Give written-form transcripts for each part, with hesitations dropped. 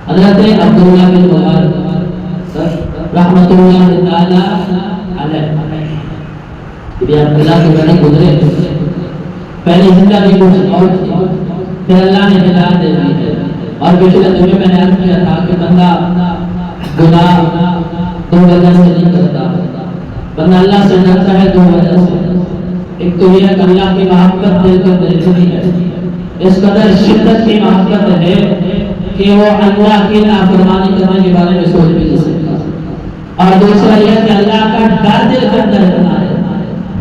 حضرت عبداللہ بن مبارک رحمۃ اللہ تعالی علیہ ابن عبداللہ کے بڑے گزرے، پہلی زندگی کچھ اور تھی، پھر اللہ نے ہدایت دے دی ہے۔ اور پچھلے دن میں نے عرض کیا تھا کہ بندہ گناہ دو وجہ سے نہیں کرتا، بندہ اللہ سے ڈرتا ہے دو وجہ سے۔ ایک تو یہ کہ اللہ کی محبت دل کو دلچسپی ہے، اس قدر شدت کی محبت ہے کہ وہ اللہ کی نافرمانی کرنے کے بارے میں سوچ بھی نہیں سکتا۔ اور دوسرا یہ کہ اللہ کا ڈر دل کے اندر رہنا ہے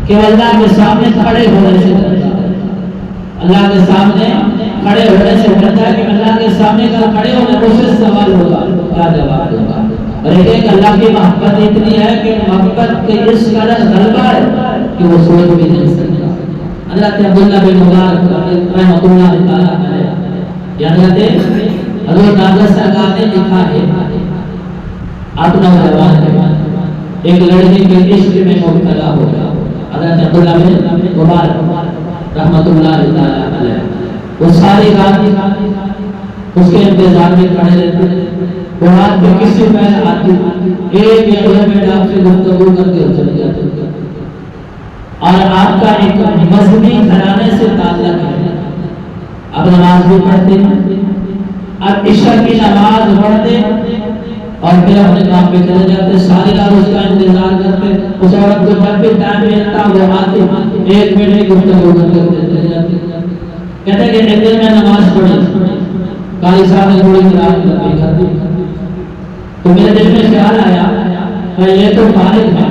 کہ وہ اللہ کے سامنے کھڑے ہونے سے ڈرتا ہے، اللہ کے سامنے کھڑے ہونے سے ڈرتا ہے کہ اللہ کے سامنے کا کھڑے ہونے مجھ سے سوال ہوگا، کیا جواب دوں؟ اور ایک اللہ کی محبت اتنی ہے کہ محبت کے اس قدر غلبہ ہے کہ وہ سوچ بھی نہیں سکتا۔ حضرت عبداللہ بن مبارک رحمۃ اللہ تعالی علیہ، حضرت ناظر سرکار نے لکھا ہے اپنا جوان ہے، ایک لڑکی کے عشق میں مبتلا ہو گیا۔ حضرت عبداللہ بن مبارک رحمۃ اللہ تعالی علیہ وہ ساری رات اس کے انتظار میں کھڑے رہتے، وہ رات میں کسی پہل آتی، ایک یا دو منٹ آپ سے گفتگو کر کے چلے جاتے۔ اور آپ کا ایک مذہبی گھرانے سے تعلق ہے، اب نماز بھی پڑھتے ہیں، اب عشاء کی نماز پڑھتے اور پھر اپنے کام پہ چلے جاتے، ساری رات اس کا انتظار کرتے۔ اس عورت کو جب بھی ٹائم ملتا وہ آتے، ایک منٹ کی گفتگو کر کے چلے جاتے۔ کہتے ہیں کہ ایک دن میں نماز پڑھی، قاری صاحب نے تھوڑی قرآن لمبی کر دی، تو میرے دل میں خیال آیا کہ یہ تو فارغ ہے،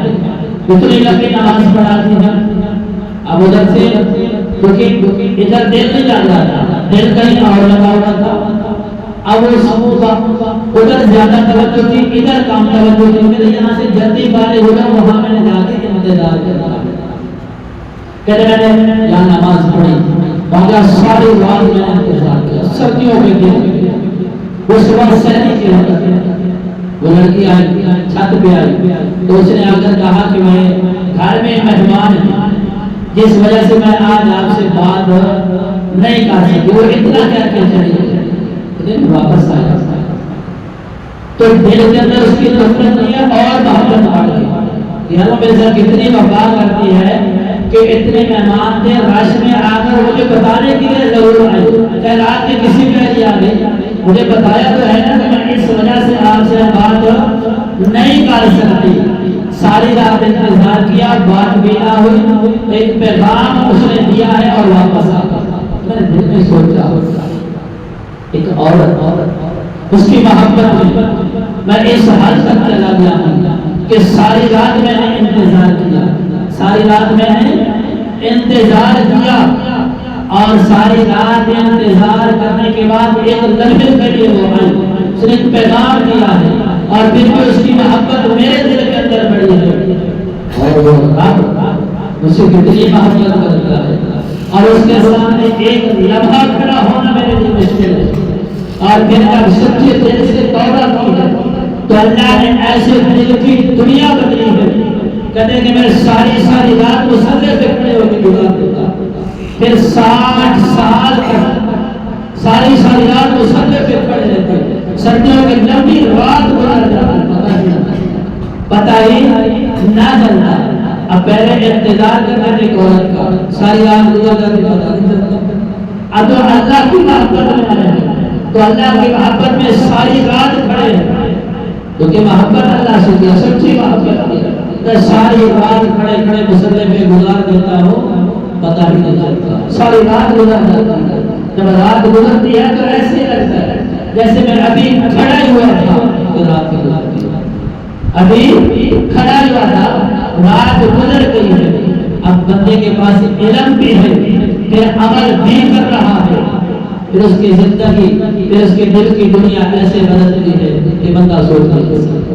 اتنی لمبی نماز پڑھاتی ہے۔ اب ادھر سے کیونکہ ادھر دل نہیں لگ رہا تھا، دل کہیں اور لگا ہوا تھا، اب وہ ادھر زیادہ توجہ تھی، ادھر کام توجہ تھی۔ میرے یہاں سے جلدی فارغ ہو گیا، وہاں میں نے جا کے انتظار کرنا، کہتے میں نے یہاں نماز پڑھی، وہاں ساری رات میں نے انتظار کیا، سردیوں کے دن وہ صبح سہری کی حرکت ہے۔ وہ لڑکی آئی، چھت پہ آئی تو اس نے آ کر کہا کہ میں گھر میں مہمان ہوں، جس وجہ سے میں آج آپ سے بات نہیں کر سکی۔ وہ اتنا کہہ کے چلی گئی، واپس آیا تو دل کے اندر اس کی نفرت نہیں ہے اور محبت بڑھ گئی۔ یہاں میرے ساتھ کتنی وفا کرتی ہے کہ اتنے مہمان تھے، رش میں آ کر مجھے بتانے کے لیے ضرور آئے، چاہے رات کے کسی پہلی آ گئی، مجھے بتایا تو ہے نا کہ میں اس وجہ سے آپ سے بات نہیں کر سکتی۔ ساری رات انتظار کیا، بات بھی نہ ہوئی، ایک پیغام اس نے دیا ہے اور واپس آ گیا۔ میں نے دل میں سوچا ایک عورت اس کی محبت میں اس حد تک چلا گیا ہوں کہ ساری رات میں نے انتظار کیا، ساری رات میں نے انتظار کیا، اور ساری رات انتظار کرنے کے بعد ایک لمحے کے لیے وہ آئی، اس نے ایک پیغام دیا ہے، اور پھر بھی اس کی محبت میرے دل کے اندر بڑی ہے، اور وہ رب مجھ سے کتنی محبت کرتا ہے، اور اس کے سامنے ایک لمحہ کھڑا ہونا میرے لیے مشکل ہے۔ اور پھر جب سچے دل سے توبہ کی ہے تو اللہ نے ایسے دل کی دنیا بدلی ہے، کہتے ہیں کہ میں ساری رات مصلی پہ کھڑے ہو کے گزار دیتا، پھر 60 سال تک ساری رات مصلی پہ کھڑے رہتے، سردیوں کی لمبی رات گزار جاتا، پتہ ہی نہ چلتا۔ اب پہلے انتظار کرنا ایک عورت کا، ساری رات گزار جاتی، پتہ نہیں چلتا۔ اب تو اللہ کی محبت میں آئے ہیں تو اللہ کی محبت میں ساری رات کھڑے ہیں، کیونکہ محبت اللہ سے کیا، سچی محبت کی، تو ساری رات کھڑے مصلی پہ گزار دیتا ہوں، پتہ ہی نہیں چلتا، ساری رات گزار جاتا ہے۔ جب رات گزرتی ہے تو ایسے لگتا ہے جیسے میں ابھی کھڑا ہوا تھا تو رات گزرتی ہے، ابھی کھڑا ہوا تھا رات گزر گئی ہے۔ اب بندے کے پاس علم بھی ہے، پھر عمل بھی کر رہا ہے، پھر اس کی زندگی، پھر اس کے دل کی دنیا ایسے بدلتی ہے کہ بندہ سوچ نہیں سکتا۔